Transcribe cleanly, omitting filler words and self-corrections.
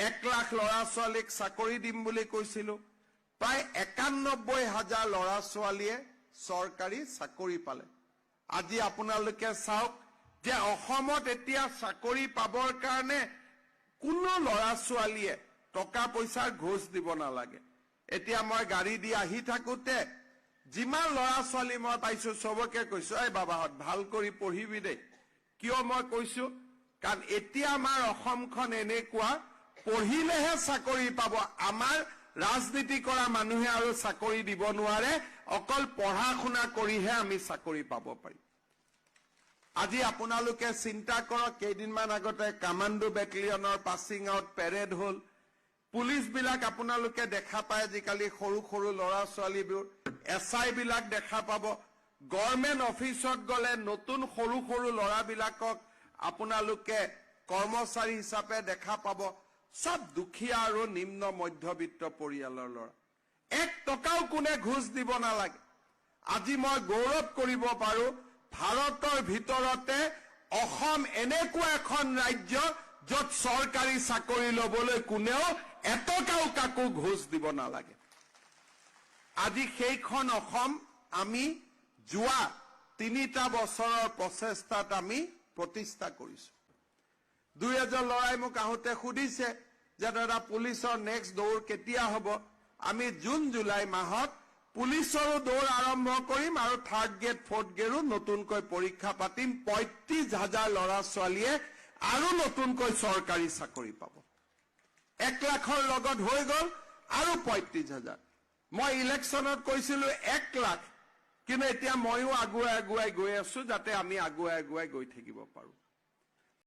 1 লাখ ল'ৰা ছোৱালীক চাকৰি দিম বুলি কৈছিলো প্ৰায় ৯১,০০০ ল'ৰা ছোৱালীয়ে চৰকাৰী চাকৰি পালে আজি আপোনালোকে চাওক যে অসমত এতিয়া চাকৰি পাবৰ কাৰণে কোনো ল'ৰা ছোৱালীয়ে টকা পইচাৰ ঘোষ দিব নালাগে এতিয়া মই গাড়ী দি আহি থাকোতে যিমান ল'ৰা ছোৱালী মই পাইছো সবকে কৈছো এই বাবাহত ভাল কৰি পঢ়িবি দে কিয় মই কৈছো কাৰণ এতিয়া আমাৰ অসমখন এনেকুৱা পঢ়িলেহে চাকৰি পাব আমাৰ ৰাজনীতি কৰা মানুহে আৰু চাকৰি দিব নোৱাৰে অকল পঢ়া শুনা কৰিহে আমি চাকৰি পাব পাৰিম আজি আপোনালোকে চিন্তা কৰক কেইদিনমান আগতে কামাণ্ডো বেটেলিয়নৰ পাছিং আউট পেৰেড হল পুলিশ বিলাক আপোনালোকে দেখা পায় আজিকালি সৰু সৰু ল'ৰা ছোৱালীবোৰ এসআই বিলাক দেখা পাব গভৰ্ণমেণ্ট অফিচত গলে নতুন সৰু সৰু ল'ৰাবিলাকক আপোনালোকে কৰ্মচাৰী হিচাপে দেখা পাব সব দুখীয়া আৰু নিম্ন মধ্যবিত্ত পৰিয়ালৰ ল'ৰা 1 টকাও কোনে ঘোষ দিব নালাগে আজি মই গৌৰৱ কৰিব পাৰো ভাৰতৰ ভিতৰতে অসম এনেকুৱা এখন ৰাজ্য য'ত চৰকাৰী চাকৰি লবলৈ কোনেও এটকাও কাকো ঘোষ দিব নালাগে আজি সেইখন অসম আমি যোৱা 3টা বছৰৰ প্ৰচেষ্টাত আমি প্ৰতিষ্ঠা কৰিছো 2 ল'ৰাই মোক আহোতে সুধিছে যে দাদা পুলিচৰ নেক্সট দৌৰ কেতিয়া হ'ব আমি জুন জুলাই মাহত পুলিচৰো দৌৰ আৰম্ভ কৰিম আৰু 3rd গ্ৰেড 4th গ্ৰেডৰো নতুনকৈ পৰীক্ষা পাতিম ৩৫,০০০ ল'ৰা ছোৱালীয়ে আৰু নতুনকৈ চৰকাৰী চাকৰি পাব 1 লাখৰ লগত হৈ গল আৰু ৩৫,০০০ মই ইলেকশ্যনত কৈছিলো 1 লাখ কিন্তু এতিয়া মইও আগুৱাই গৈ আছো যাতে আমি আগুৱাই গৈ থাকিব পাৰো